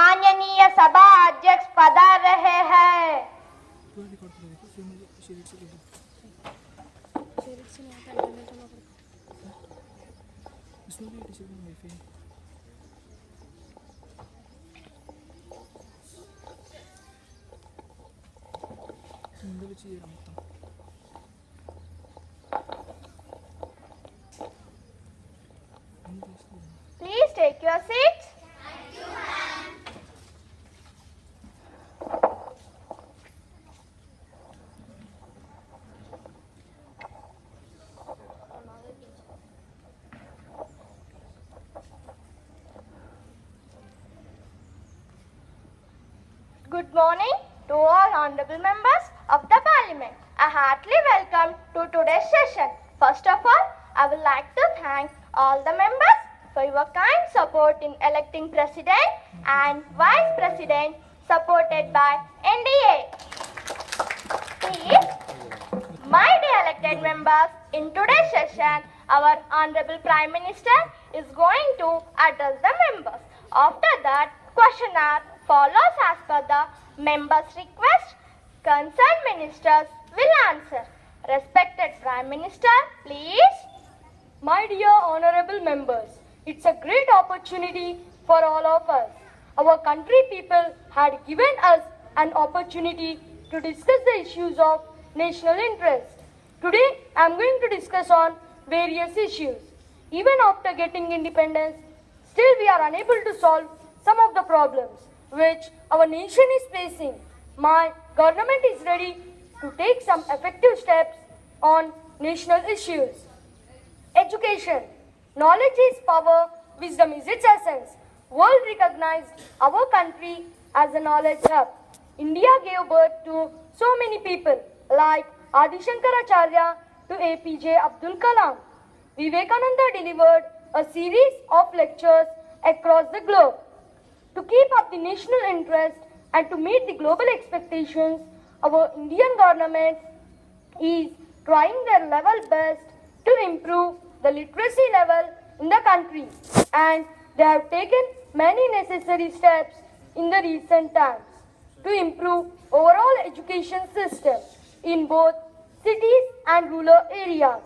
माननीय सभा अध्यक्ष पधार रहे हैं। Please take your seats. Good morning to all honorable members of the Parliament. A heartily welcome to today's session. First of all, I would like to thank all the members for your kind support in electing President and Vice President supported by NDA. Please, my dear elected members, in today's session, our Honorable Prime Minister is going to address the members. After that, question hour follows as per the members' request. Concerned ministers will answer. Respected Prime Minister, please. My dear honorable members, it's a great opportunity for all of us. Our country people had given us an opportunity to discuss the issues of national interest. Today, I am going to discuss on various issues. Even after getting independence, still we are unable to solve some of the problems which our nation is facing. My government is ready to take some effective steps on national issues. Education. Knowledge is power, wisdom is its essence. World recognized our country as a knowledge hub. India gave birth to so many people like Adi Shankaracharya to APJ Abdul Kalam. Vivekananda delivered a series of lectures across the globe. To keep up the national interest and to meet the global expectations, our Indian government is trying their level best to improve the literacy level in the country, and they have taken many necessary steps in the recent times to improve overall education system in both cities and rural areas.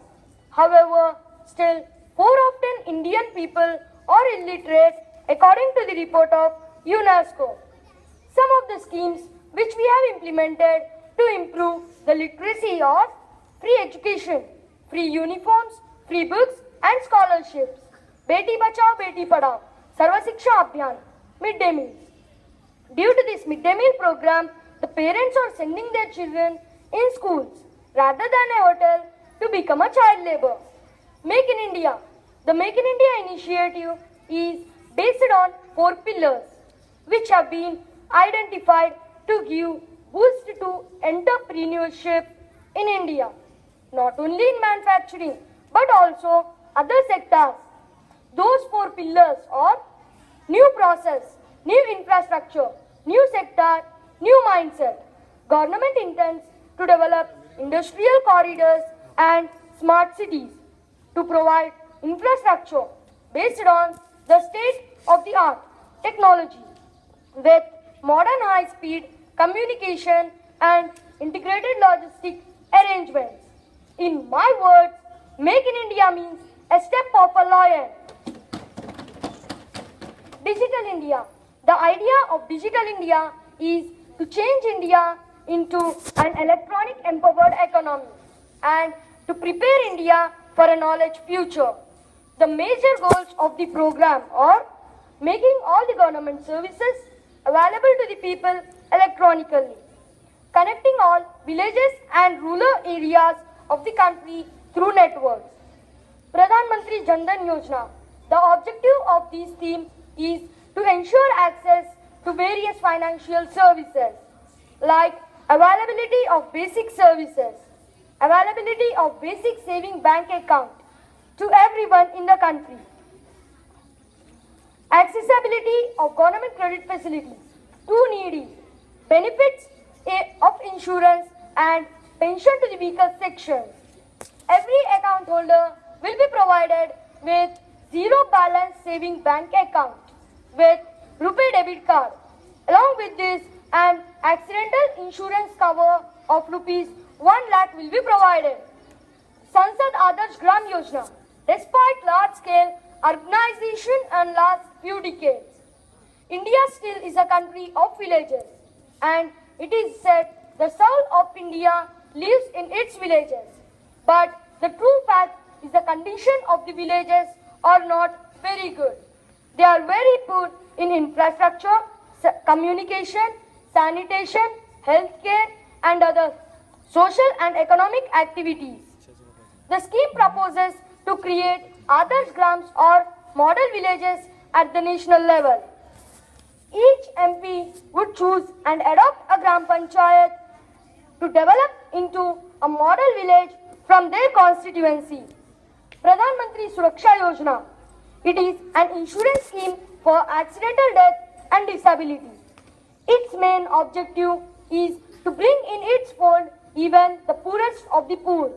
However, still 4 of 10 Indian people are illiterate according to the report of UNESCO. Some of the schemes which we have implemented to improve the literacy are free education, free uniforms, free books and scholarships, Beti Bachao Beti Padhao, Sarva Shiksha Abhiyan, midday meals. Due to this midday meal program, the parents are sending their children in schools rather than a hotel to become a child labor. Make in India. The Make in India initiative is based on 4 pillars which have been identified to give boost to entrepreneurship in India, not only in manufacturing but also other sectors. Those 4 pillars are new process, new infrastructure, new sector, new mindset. Government intends to develop industrial corridors and smart cities to provide infrastructure based on the state-of-the-art technology with modern high-speed communication and integrated logistic arrangements. In my words, Make in India means a step of a lion. Digital India. The idea of Digital India is to change India into an electronic empowered economy and to prepare India for a knowledge future. The major goals of the program are making all the government services available to the people electronically, connecting all villages and rural areas of the country through networks. Pradhan Mantri Jan Dhan Yojana. The objective of this scheme is to ensure access to various financial services like availability of basic services, availability of basic saving bank account to everyone in the country, accessibility of government credit facilities to needy, benefits of insurance and pension to the weaker sections. Every account holder will be provided with zero balance saving bank account with RuPay debit card Along with this, an accidental insurance cover of rupees 1 lakh will be provided. Sansad Adarsh Gram Yojana. Despite large-scale urbanization and last few decades, India still is a country of villages, and it is said the soul of India lives in its villages. But the true fact is the condition of the villages are not very good. They are very poor in infrastructure, communication, sanitation, healthcare, and other social and economic activities. The scheme proposes to create Adarsh Grams or model villages at the national level. Each MP would choose and adopt a Gram Panchayat to develop into a model village from their constituency. Pradhan Mantri Suraksha Yojana. It is an insurance scheme for accidental death and disability. Its main objective is to bring in its fold even the poorest of the poor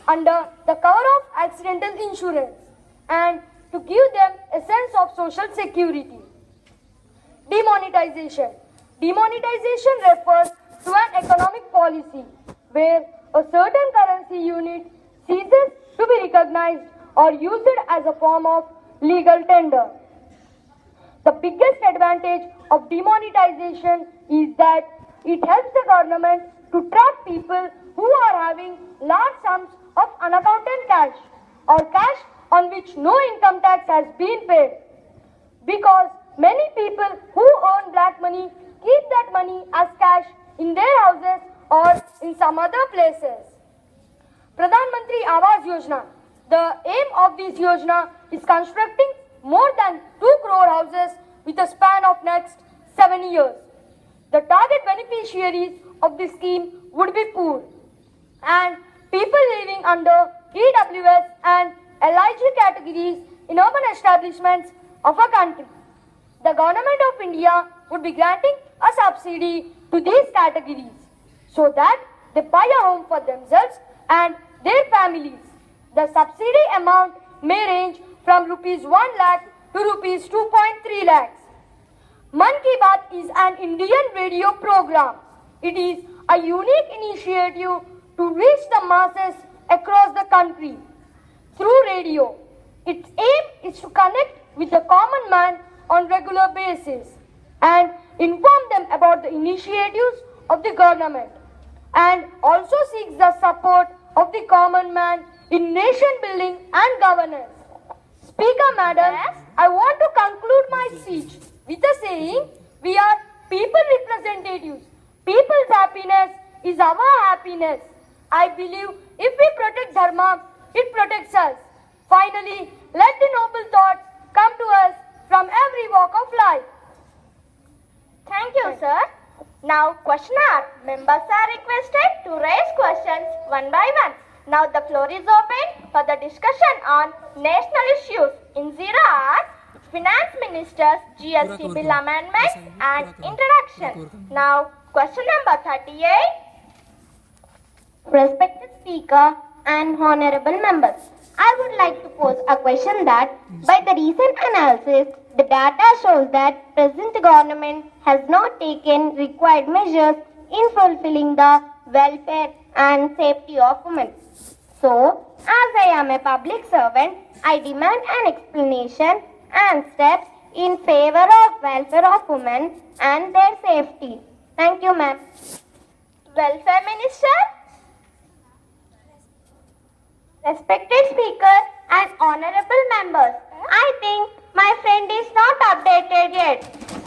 under the cover of accidental insurance and to give them a sense of social security. Demonetization. Demonetization refers to an economic policy where a certain currency unit ceases to be recognized or used as a form of legal tender. The biggest advantage of demonetization is that it helps the government to track people who are having large sums of unaccounted cash or cash on which no income tax has been paid. Because many people who earn black money keep that money as cash in their houses or in some other places. Pradhan Mantri Awas Yojana. The aim of this Yojana is constructing more than 2 crore houses with a span of next 7 years. The target beneficiaries of this scheme would be poor and people living under EWS and LIG categories in urban establishments of a country. The government of India would be granting a subsidy to these categories so that they buy a home for themselves and their families. The subsidy amount may range from rupees 1 lakh to rupees 2.3 lakhs. Man Ki Baat is an Indian radio program. It is a unique initiative to reach the masses across the country through radio. Its aim is to connect with the common man on regular basis and inform them about the initiatives of the government and also seeks the support of the common man in nation building and governance. Speaker Madam, Yes? I want to conclude my speech with a saying, we are people representatives. People's happiness is our happiness. I believe if we protect Dharma, it protects us. Finally, let the noble thoughts come to us from every walk of life. Thank you, sir. Now, questioner. Members are requested to raise questions one by one. Now, the floor is open for the discussion on national issues. In 0 hours, Finance Minister's GST Bill Amendment and Introduction. Now, question number 38. Respected Speaker and honorable members, I would like to pose a question that by the recent analysis, the data shows that present government has not taken required measures in fulfilling the welfare and safety of women. So, as I am a public servant, I demand an explanation and steps in favor of welfare of women and their safety. Thank you, ma'am. Welfare Minister. Respected Speaker and honorable members, I think my friend is not updated yet.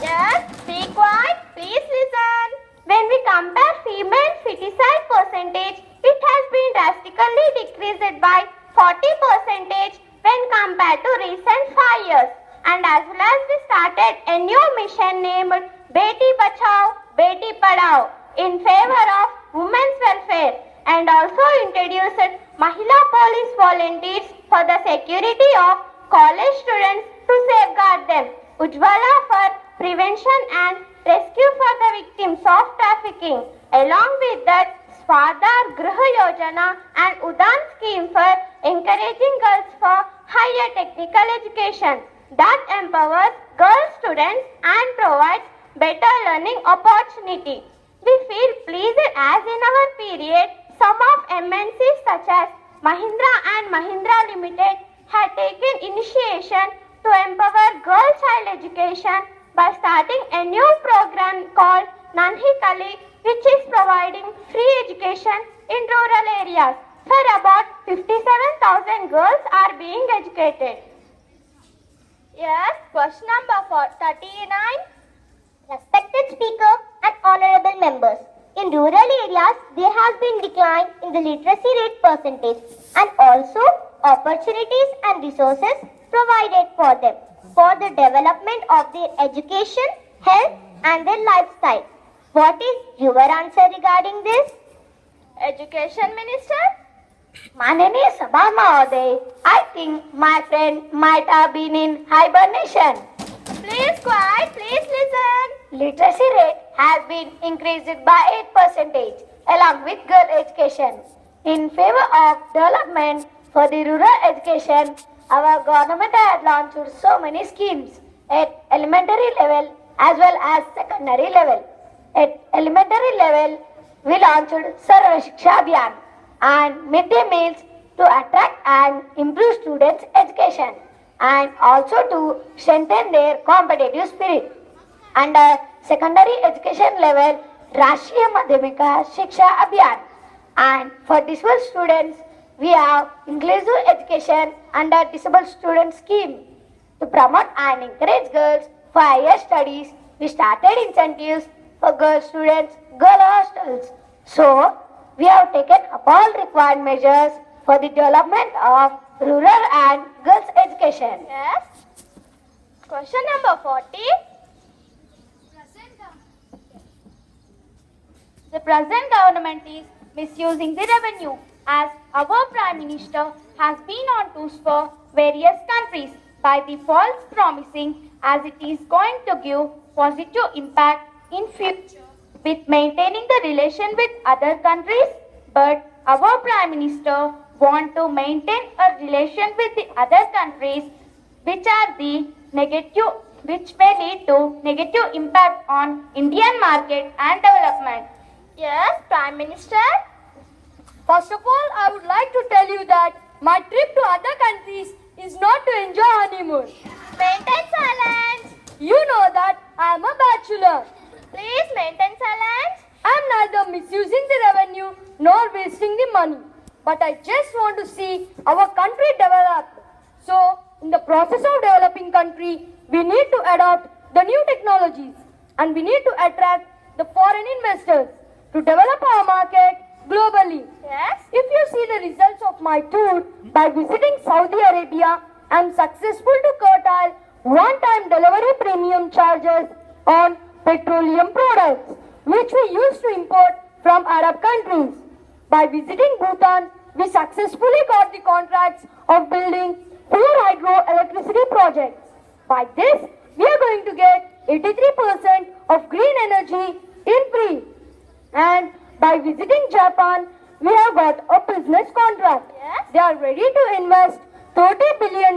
Yes, be quiet. Please listen. When we compare female feticide percentage, it has been drastically decreased by 40% when compared to recent 5 years. And as well as we started a new mission named Beti Bachao, Beti Padhao in favor of women's welfare and also introduced Mahila police volunteers for the security of college students to safeguard them, Ujjwala for prevention and rescue for the victims of trafficking. Along with that, Swadhar Griha Yojana and Udan scheme for encouraging girls for higher technical education that empowers girl students and provides better learning opportunity. We feel pleased as in our period, some of MNCs such as Mahindra and Mahindra Limited had taken initiation to empower girl child education by starting a new program called Nanhi Kali, which is providing free education in rural areas. For about 57,000 girls are being educated. Yes, question number 39. Respected Speaker and honorable members, in rural areas there has been decline in the literacy rate percentage and also opportunities and resources provided for them for the development of their education, health and their lifestyle. What is your answer regarding this? Education Minister? Mananiya Sabha Mahoday, I think my friend might have been in hibernation. Please quiet, please listen. Literacy rate has been increased by 8% along with girl education. In favor of development for the rural education, our government has launched so many schemes at elementary level as well as secondary level. At elementary level, we launched Sarva Shiksha Abhiyan and midday meals to attract and improve students' education and also to strengthen their competitive spirit. Under secondary education level, Rashtriya Madhyamika Shiksha Abhiyan, and for disabled students, we have inclusive education under disabled student scheme. To promote and encourage girls for higher studies, we started incentives for girl students, girl hostels. So, we have taken up all required measures for the development of rural and girls' education. Yes. Question number 40. The present government is misusing the revenue as our Prime Minister has been on tours for various countries by the false promising as it is going to give positive impact in future with maintaining the relation with other countries, but our Prime Minister want to maintain a relation with the other countries which may lead to negative impact on Indian market and development. Yes, Prime Minister. First of all, I would like to tell you that my trip to other countries is not to enjoy honeymoon. Maintain silence. You know that I am a bachelor. Please maintain silence. I am neither misusing the revenue nor wasting the money. But I just want to see our country develop. So, in the process of developing country, we need to adopt the new technologies and we need to attract the foreign investors to develop our market globally. Yes. If you see the results of my tour by visiting Saudi Arabia, I am successful to curtail one-time delivery premium charges on petroleum products, which we used to import from Arab countries. By visiting Bhutan, we successfully got the contracts of building pure hydroelectricity projects. By this, we are going to get 83% of green energy in free. And by visiting Japan, we have got a business contract. Yes. They are ready to invest $30 billion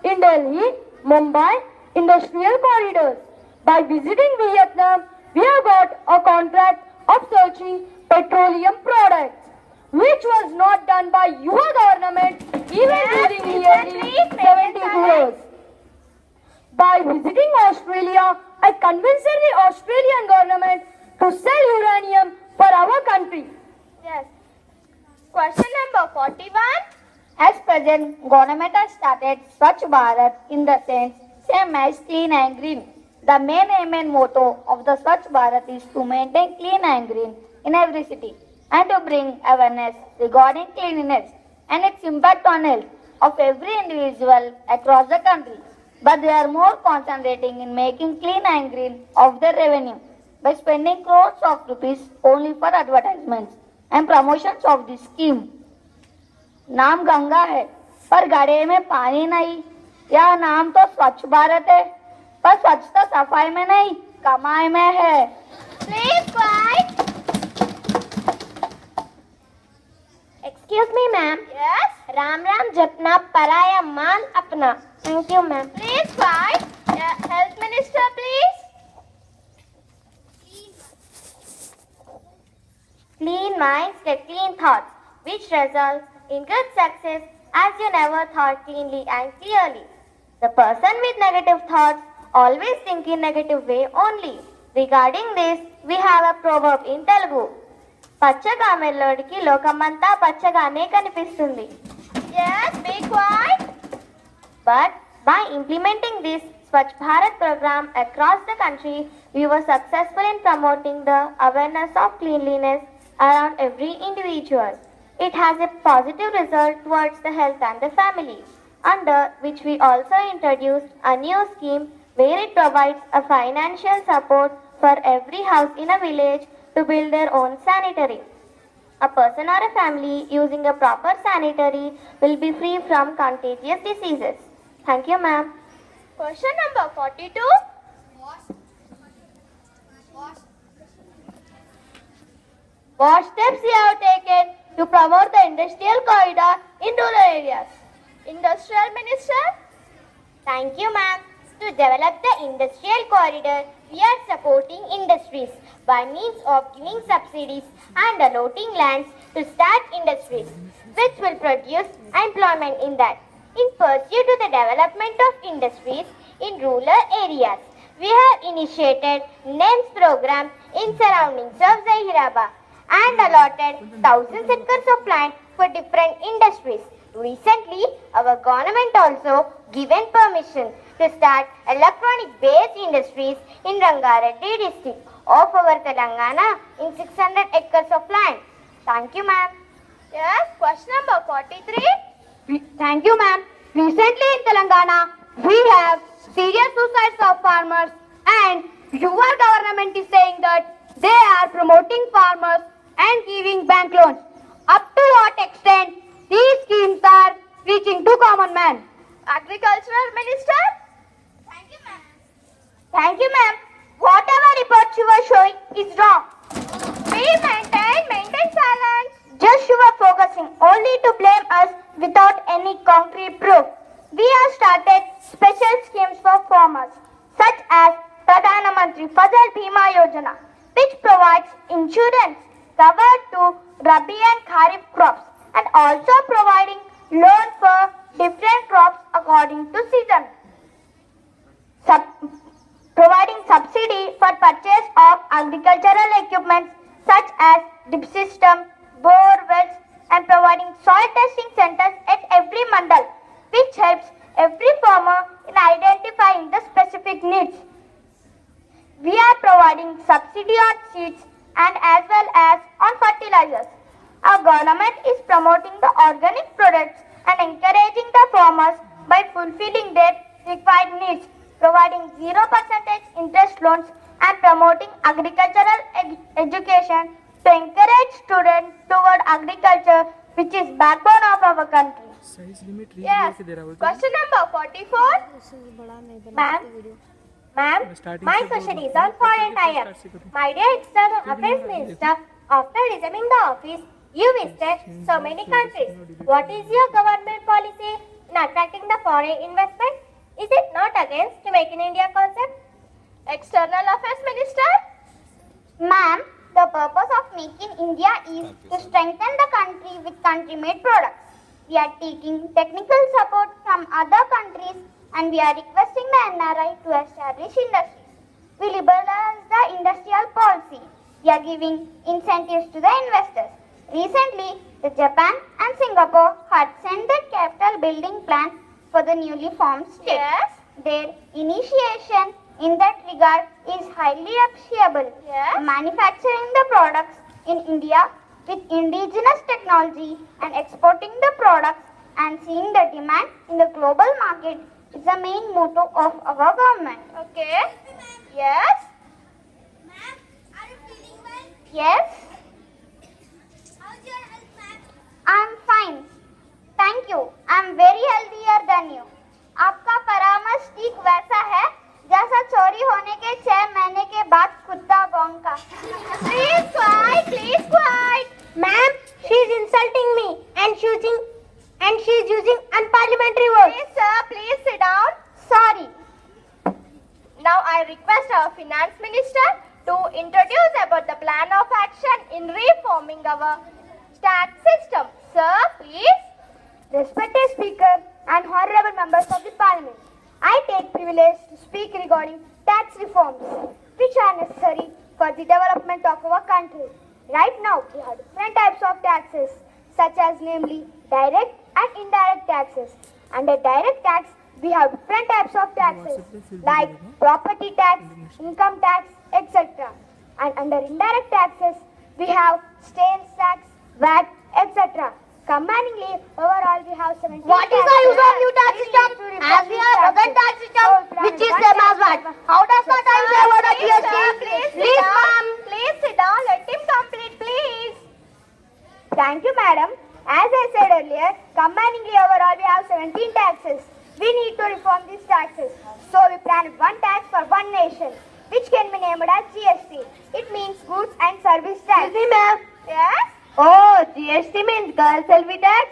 in Delhi, Mumbai industrial corridors. By visiting Vietnam, we have got a contract of searching petroleum products, which was not done by your government even during nearly 70 years. By visiting Australia, I convinced the Australian government to sell uranium for our country. Yes. Question number 41. As present, government has started Swachh Bharat in the sense same as clean and green. The main aim and motto of the Swachh Bharat is to maintain clean and green in every city and to bring awareness regarding cleanliness and its impact on health of every individual across the country. But they are more concentrating in making clean and green of their revenue by spending crores of rupees only for advertisements and promotions of this scheme. नाम गंगा है पर गड्ढे में पानी नहीं। यह नाम तो स्वच्छ भारत है पर स्वच्छता सफाई में नहीं कमाई में है। Please quiet. Excuse me, ma'am. Yes. Ram Ram जपना पराया मान अपना. Thank you, ma'am. Please quiet. Health Minister, please. Clean minds get clean thoughts, which results in good success as you never thought cleanly and clearly. The person with negative thoughts always think in negative way only. Regarding this, we have a proverb in Telugu. పచ్చగా మెల్లోడికి లోకమంతా పచ్చగానే కనిపిస్తుంది. Yes, be quiet. But by implementing this Swachh Bharat program across the country, we were successful in promoting the awareness of cleanliness around every individual. It has a positive result towards the health and the family, under which we also introduced a new scheme where it provides a financial support for every house in a village to build their own sanitary. A person or a family using a proper sanitary will be free from contagious diseases. Thank you, ma'am. Question number 42. What steps you have taken to promote the industrial corridor in rural areas? Industrial Minister? Thank you, ma'am. To develop the industrial corridor, we are supporting industries by means of giving subsidies and allotting lands to start industries, which will produce employment in that. In pursuit to the development of industries in rural areas, we have initiated NEMS program in surroundings of Zahirabad and allotted thousands acres of land for different industries. Recently, our government also given permission to start electronic-based industries in Rangareddy district of our Telangana in 600 acres of land. Thank you, ma'am. Yes, question number 43. Thank you, ma'am. Recently in Telangana, we have serious suicides of farmers, and your government is saying that they are promoting farmers and giving bank loans. Up to what extent these schemes are reaching to common man? Agricultural Minister? Thank you, ma'am. Whatever reports you are showing is wrong. Maintain silence. Just you are focusing only to blame us without any concrete proof. We have started special schemes for farmers, such as Pradhan Mantri Fasal Bima Yojana, which provides insurance cover to Rabi and Kharif crops, and also providing loan for different crops according to season. Providing subsidy for purchase of agricultural equipment such as drip system, bore wells, and providing soil testing centers at every mandal, which helps every farmer in identifying the specific needs. We are providing subsidy on seeds and as well as on fertilizers. Our government is promoting the organic products and encouraging the farmers by fulfilling their required needs, providing 0% interest loans and promoting agricultural education to encourage students toward agriculture, which is backbone of our country. Yes. Question number 44. Ma'am, my question is on foreign tie-up. My dear External Affairs Minister, after resuming the office, you visited so many countries. What is your government policy in attracting the foreign investment? Is it not against the Make in India concept? External Affairs Minister? Ma'am, the purpose of Make in India is to strengthen the country with country-made products. We are taking technical support from other countries and we are requesting the NRI to establish industries. We liberalize the industrial policy. We are giving incentives to the investors. Recently, the Japan and Singapore had sent their capital building plan for the newly formed state. Yes. Their initiation in that regard is highly appreciable. Yes. Manufacturing the products in India with indigenous technology and exporting the products and seeing the demand in the global market is the main motto of our government. Okay. Yes. Ma'am, are you feeling well? Yes, How's your health, ma'am? I'm fine. Thank you. I'm very healthier than you. आपका परामर्श ठीक वैसा है जैसा चोरी होने के 6 महीने के बाद कुत्ता भौंका. Please quiet. Please quiet. Ma'am, she's insulting me and she's using unparliamentary words. Please, sir. Please sit down. Sorry. Now I request our Finance Minister to introduce about the plan of action in reforming our tax system. Sir, please. Respected Speaker and honorable members of the Parliament, I take privilege to speak regarding tax reforms which are necessary for the development of our country. Right now, we have different types of taxes such as namely direct and indirect taxes. Under direct tax, we have different types of taxes like property tax, income tax, etc. And under indirect taxes, we have sales tax, VAT, etc. Combiningly, overall we have 17 What is the use of new tax system? As we have present tax system, which is same as what? How does the time say about the GST? Please, ma'am. Please sit down. Let him complete, please. Thank you, madam. As I said earlier, combiningly overall we have 17 taxes. We need to reform these taxes. So we planned one tax for one nation, which can be named as GST. It means goods and service tax. Excuse me, ma'am. Yes? Oh, GST means girls selfie tax?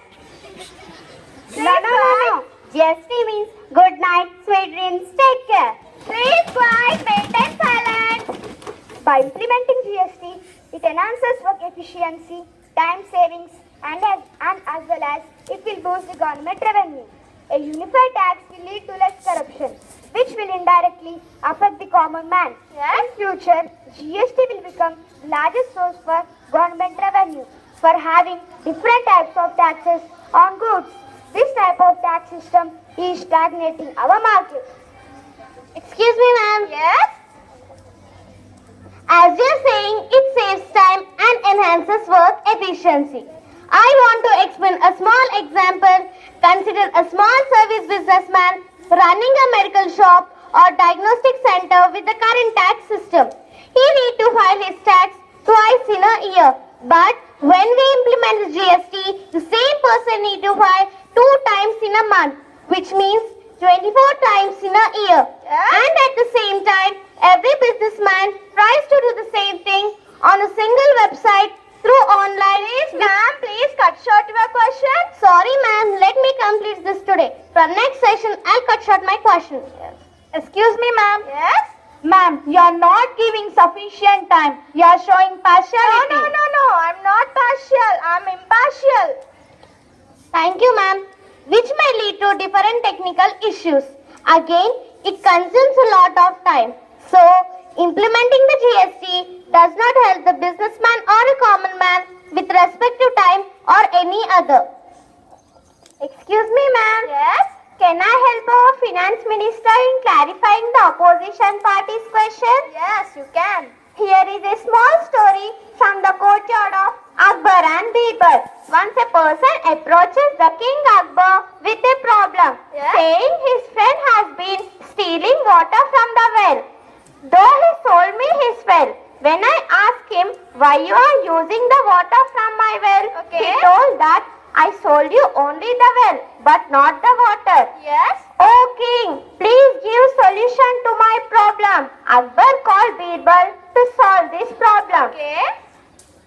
No. GST means good night, sweet dreams, take care. Please quiet. Maintain silence. By implementing GST, it enhances work efficiency, time savings, and as well as it will boost the government revenue. A unified tax will lead to less corruption, which will indirectly affect the common man. In future, GST will become the largest source for government revenue for having different types of taxes on goods. This type of tax system is stagnating our market. Excuse me, ma'am. Yes? As you're saying, it saves time and enhances work efficiency. I want to explain a small example. Consider a small service businessman running a medical shop or diagnostic center with the current tax system. He needs to file his tax twice in a year. But when we implement the GST, the same person needs to file 2 times in a month, which means 24 times in a year. And at the same time, every businessman tries to do the same thing on a single website through online. Ma'am, please cut short your question. Sorry, ma'am. Let me complete this today. For next session, I'll cut short my question. Excuse me, ma'am. Yes? Ma'am, you are not giving sufficient time. You are showing partiality. No. I'm not partial. I'm impartial. Thank you, ma'am. Which may lead to different technical issues. Again, it consumes a lot of time. So, implementing the GST does not help the businessman or a common man with respect to time or any other. Excuse me, ma'am. Yes? Can I help our finance minister in clarifying the opposition party's question? Yes, you can. Here is a small story from the courtyard of Akbar and Birbal. Once a person approaches the King Akbar with a problem, saying his friend has been stealing water from the well. Though he sold me his well, when I asked him why you are using the water from my well, he told that I sold you only the well, but not the water. Yes? Oh King, please give solution to my problem. Akbar called Birbal to solve this problem. Okay.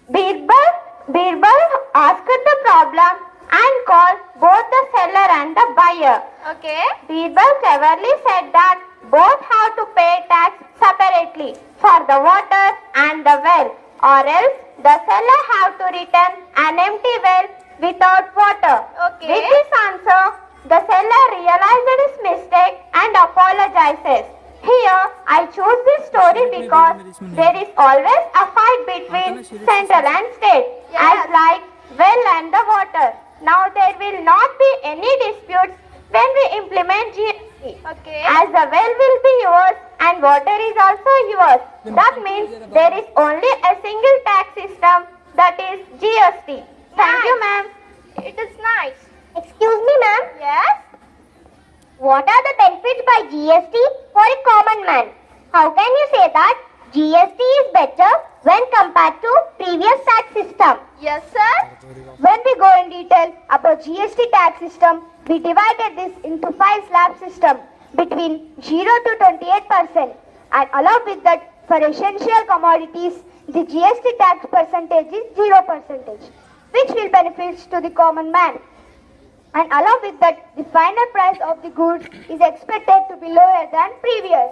Birbal asked the problem and called both the seller and the buyer. Okay. Birbal cleverly said that both have to pay tax separately for the water and the well, or else the seller have to return an empty well without water. Okay. With this answer, the seller realized his mistake and apologizes. Here, I choose this story because there is always a fight between central and state, as like well and the water. Now there will not be any disputes when we implement GST. Okay. As the well will be yours and water is also yours. That means there is only a single tax system, that is GST. Thank you, ma'am. It is nice. Excuse me, ma'am. Yes? What are the benefits by GST for a common man? How can you say that GST is better when compared to previous tax system? Yes, sir? When we go in detail about GST tax system, we divided this into 5 slab system between 0 to 28%, and along with that, for essential commodities, the GST tax percentage is 0%, which will benefit to the common man. And along with that, the final price of the goods is expected to be lower than previous.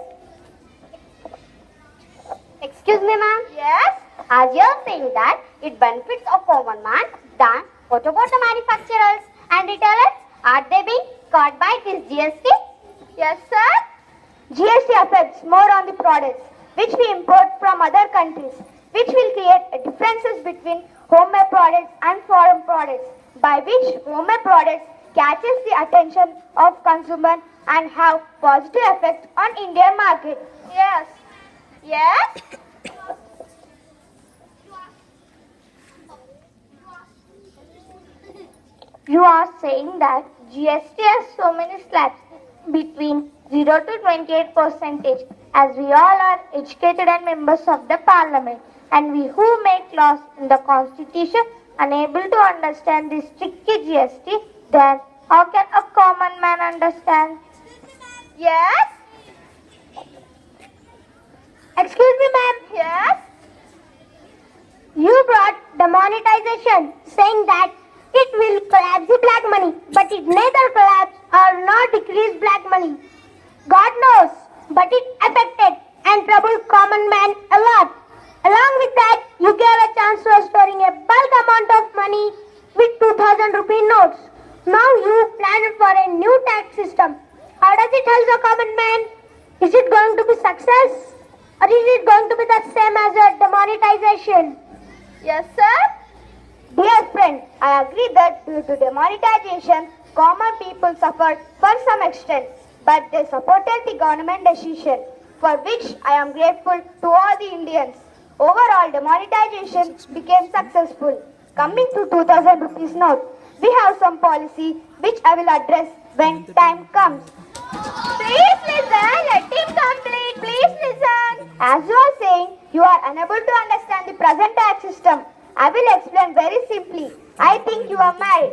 Excuse me, ma'am. Yes? As you're saying that it benefits a common man, then what about the manufacturers and retailers? Are they being caught by this GST? Yes, sir? GST affects more on the products which we import from other countries, which will create differences between homemade products and foreign products, by which homemade products catches the attention of consumer and have positive effect on Indian market. Yes. Yes? You are saying that GST has so many slabs between 0 to 28 percentage, as we all are educated and members of the parliament, and we who make laws in the constitution unable to understand this tricky GST, then how can a common man understand? Yes? Excuse me, ma'am. Yes? You brought the monetization, saying that it will collapse the black money, but it neither collapse or not decrease black money. God knows, but it affected and troubled common man a lot. Along with that, you gave a chance to storing a bulk amount of money with 2000 rupee notes. Now you planned for a new tax system. How does it help the common man? Is it going to be success? Or is it going to be the same as your demonetization? Yes, sir? Dear friend, I agree that due to demonetization, common people suffered for some extent, but they supported the government decision, for which I am grateful to all the Indians. Overall, demonetization became successful. Coming to 2000 rupees note, we have some policy which I will address when time comes. Please listen. Let him complete. Please listen. As you are saying, you are unable to understand the present tax system. I will explain very simply. I think you are married.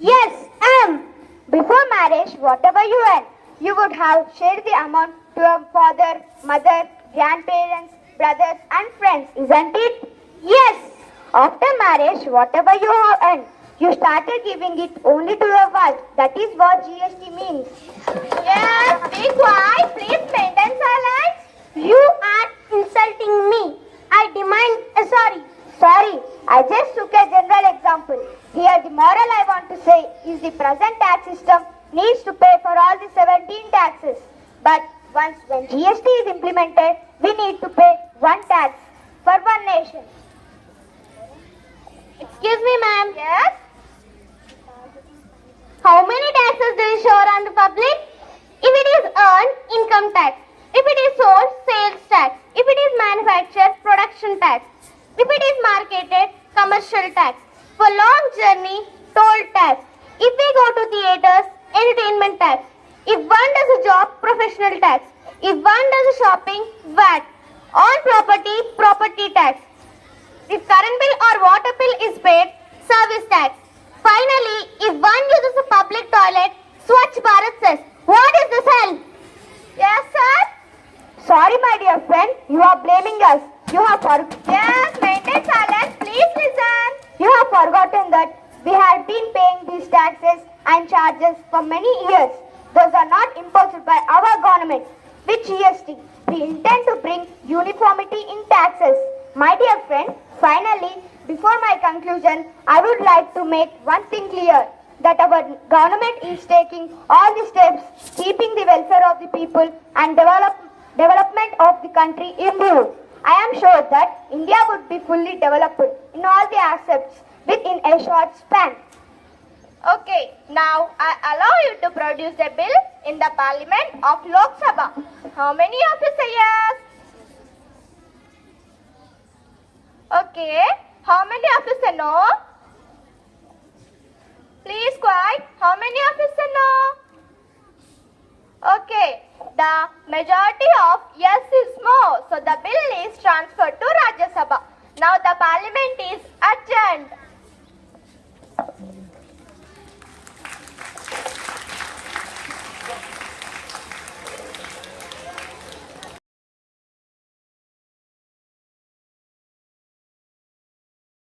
Yes, I am. Before marriage, whatever you earn, you would have shared the amount to your father, mother, grandparents, brothers and friends, isn't it? Yes. After marriage, whatever you have earned, you started giving it only to your wife. That is what GST means. Yes, be quiet. Please maintain silence. You are insulting me. I demand a sorry. Sorry, I just took a general example. Here the moral I want to say is the present tax system needs to pay for all the 17 taxes. But once when GST is implemented, we need to pay one tax for one nation. Excuse me, ma'am. Yes? How many taxes do you shower on the public? If it is earned, income tax. If it is sold, sales tax. If it is manufactured, production tax. If it is marketed, commercial tax. For long journey, toll tax. If we go to theaters, entertainment tax. If one does a job, professional tax. If one does a shopping, VAT. On property, property tax. If current bill or water bill is paid, service tax. Finally, if one uses a public toilet, Swachh Bharat says, what is this hell? Yes, sir? Sorry, my dear friend, you are blaming us. Yes, maintain silence. Please listen. You have forgotten that we have been paying these taxes and charges for many years. Those are not imposed by our government. With GST, we intend to bring uniformity in taxes. My dear friend, finally, before my conclusion, I would like to make one thing clear, that our government is taking all the steps keeping the welfare of the people and development of the country in view. I am sure that India would be fully developed in all the aspects within a short span. Okay, now I allow you to produce a bill in the Parliament of Lok Sabha. How many of you say yes? Okay, how many of you say no? Please quiet. How many of you say no? Okay, the majority of yes is more, so the bill is transferred to Rajya Sabha. Now the Parliament is adjourned.